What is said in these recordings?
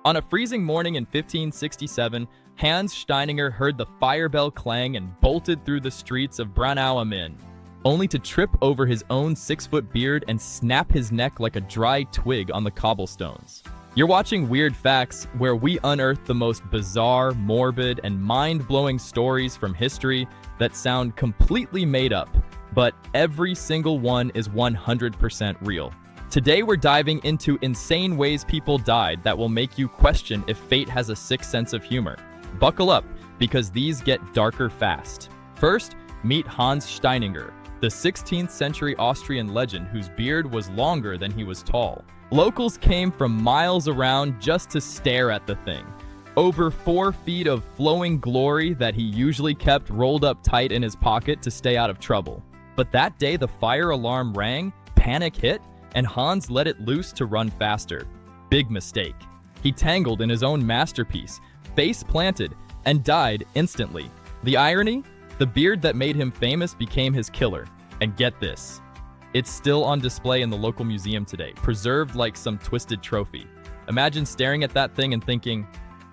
On a freezing morning in 1567, Hans Steininger heard the fire bell clang and bolted through the streets of Braunau am Inn, only to trip over his own 6-foot beard and snap his neck like a dry twig on the cobblestones. You're watching Weird Facts, where we unearth the most bizarre, morbid, and mind-blowing stories from history that sound completely made up, but every single one is 100% real. Today we're diving into insane ways people died that will make you question if fate has a sick sense of humor. Buckle up, because these get darker fast. First, meet Hans Steininger, the 16th century Austrian legend whose beard was longer than he was tall. Locals came from miles around just to stare at the thing. Over 4 feet of flowing glory that he usually kept rolled up tight in his pocket to stay out of trouble. But that day the fire alarm rang, panic hit, and Hans let it loose to run faster. Big mistake. He tangled in his own masterpiece, face planted, and died instantly. The irony? The beard that made him famous became his killer. And get this, it's still on display in the local museum today, preserved like some twisted trophy. Imagine staring at that thing and thinking,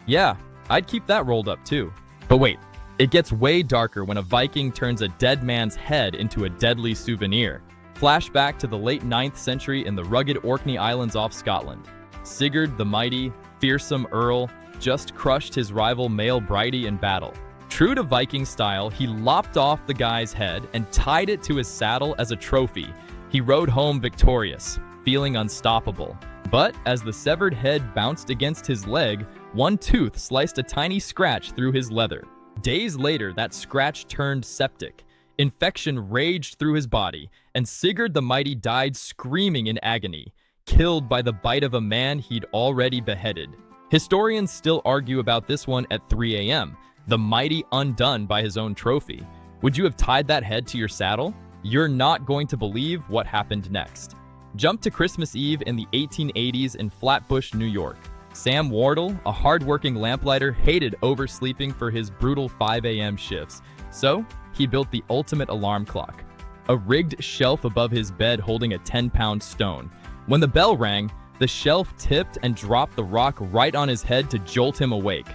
yeah, I'd keep that rolled up too. But wait, it gets way darker when a Viking turns a dead man's head into a deadly souvenir. Flashback to the late 9th century in the rugged Orkney Islands off Scotland. Sigurd the Mighty, fearsome Earl, just crushed his rival male Bridie in battle. True to Viking style, he lopped off the guy's head and tied it to his saddle as a trophy. He rode home victorious, feeling unstoppable. But as the severed head bounced against his leg, one tooth sliced a tiny scratch through his leather. Days later, that scratch turned septic. Infection raged through his body, and Sigurd the Mighty died screaming in agony, killed by the bite of a man he'd already beheaded. Historians still argue about this one at 3 a.m., the mighty undone by his own trophy. Would you have tied that head to your saddle? You're not going to believe what happened next. Jump to Christmas Eve in the 1880s in Flatbush, New York. Sam Wardle, a hard-working lamplighter, hated oversleeping for his brutal 5 a.m. shifts, so he built the ultimate alarm clock, a rigged shelf above his bed holding a 10-pound stone. When the bell rang, the shelf tipped and dropped the rock right on his head to jolt him awake.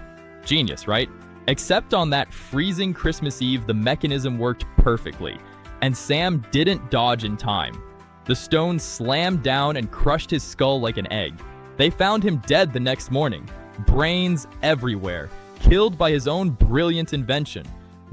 Genius, right? Except on that freezing Christmas Eve, the mechanism worked perfectly, and Sam didn't dodge in time. The stone slammed down and crushed his skull like an egg. They found him dead the next morning, brains everywhere, killed by his own brilliant invention.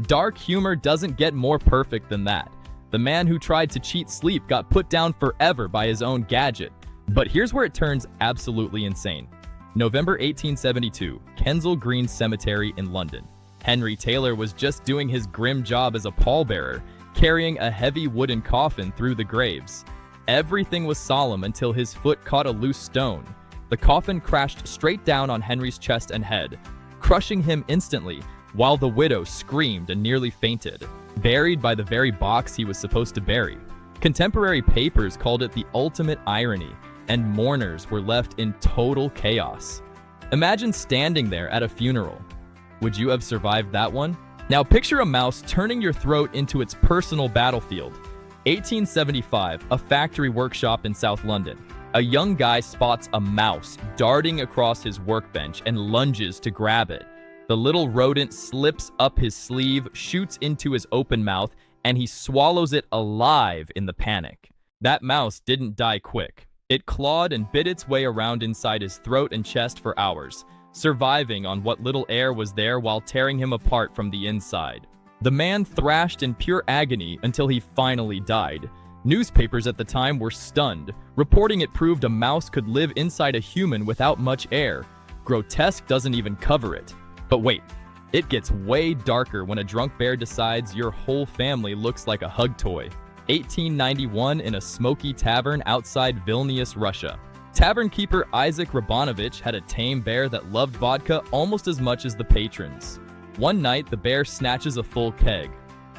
Dark humor doesn't get more perfect than that. The man who tried to cheat sleep got put down forever by his own gadget. But here's where it turns absolutely insane. November 1872, Kensal Green Cemetery in London. Henry Taylor was just doing his grim job as a pallbearer, carrying a heavy wooden coffin through the graves. Everything was solemn until his foot caught a loose stone. The coffin crashed straight down on Henry's chest and head, crushing him instantly, while the widow screamed and nearly fainted, buried by the very box he was supposed to bury. Contemporary papers called it the ultimate irony, and mourners were left in total chaos. Imagine standing there at a funeral. Would you have survived that one? Now picture a mouse turning your throat into its personal battlefield. 1875, a factory workshop in South London. A young guy spots a mouse darting across his workbench and lunges to grab it. The little rodent slips up his sleeve, shoots into his open mouth, and he swallows it alive in the panic. That mouse didn't die quick. It clawed and bit its way around inside his throat and chest for hours, surviving on what little air was there while tearing him apart from the inside. The man thrashed in pure agony until he finally died. Newspapers at the time were stunned, reporting it proved a mouse could live inside a human without much air. Grotesque doesn't even cover it. But wait, it gets way darker when a drunk bear decides your whole family looks like a hug toy. 1891 in a smoky tavern outside Vilnius, Russia. Tavern keeper Isaac Rabanovich had a tame bear that loved vodka almost as much as the patrons. One night, the bear snatches a full keg.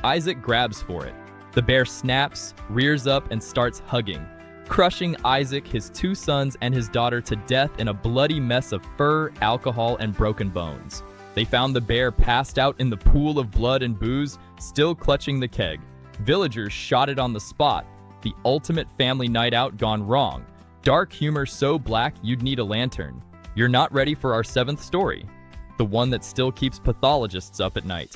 Isaac grabs for it. The bear snaps, rears up, and starts hugging, crushing Isaac, his 2 sons, and his daughter to death in a bloody mess of fur, alcohol, and broken bones. They found the bear passed out in the pool of blood and booze, still clutching the keg. Villagers shot it on the spot. The ultimate family night out gone wrong. Dark humor so black you'd need a lantern. You're not ready for our seventh story, the one that still keeps pathologists up at night.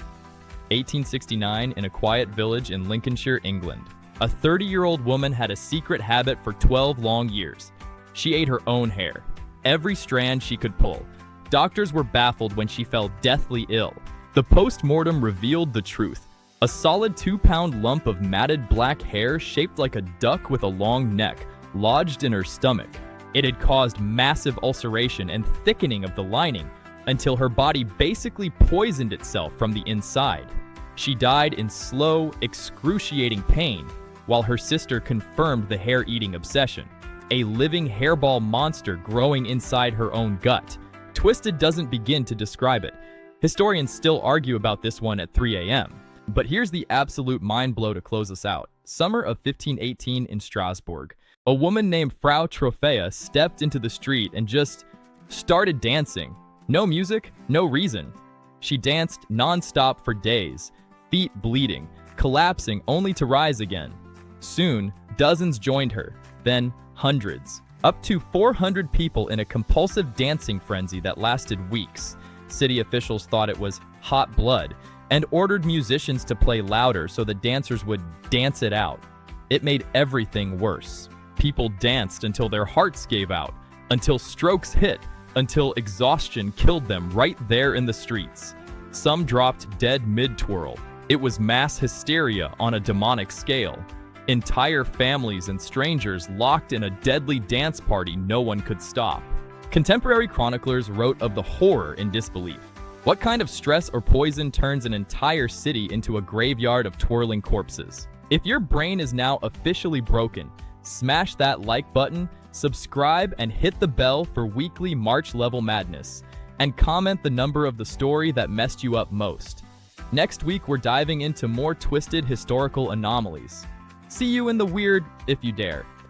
1869, in a quiet village in Lincolnshire, England. A 30-year-old woman had a secret habit for 12 long years. She ate her own hair, every strand she could pull. Doctors were baffled when she fell deathly ill. The post-mortem revealed the truth. A solid 2-pound lump of matted black hair shaped like a duck with a long neck lodged in her stomach. It had caused massive ulceration and thickening of the lining until her body basically poisoned itself from the inside. She died in slow, excruciating pain, while her sister confirmed the hair-eating obsession. A living hairball monster growing inside her own gut. Twisted doesn't begin to describe it. Historians still argue about this one at 3 a.m. But here's the absolute mind blow to close us out. Summer of 1518 in Strasbourg. A woman named Frau Trophea stepped into the street and just started dancing. No music, no reason. She danced non-stop for days, feet bleeding, collapsing only to rise again. Soon, dozens joined her, then hundreds. Up to 400 people in a compulsive dancing frenzy that lasted weeks. City officials thought it was hot blood and ordered musicians to play louder so the dancers would dance it out. It made everything worse. People danced until their hearts gave out, until strokes hit, until exhaustion killed them right there in the streets. Some dropped dead mid-twirl. It was mass hysteria on a demonic scale. Entire families and strangers locked in a deadly dance party no one could stop. Contemporary chroniclers wrote of the horror in disbelief. What kind of stress or poison turns an entire city into a graveyard of twirling corpses? If your brain is now officially broken, smash that like button, subscribe, and hit the bell for weekly March-level madness, and comment the number of the story that messed you up most. Next week, we're diving into more twisted historical anomalies. See you in the weird if you dare.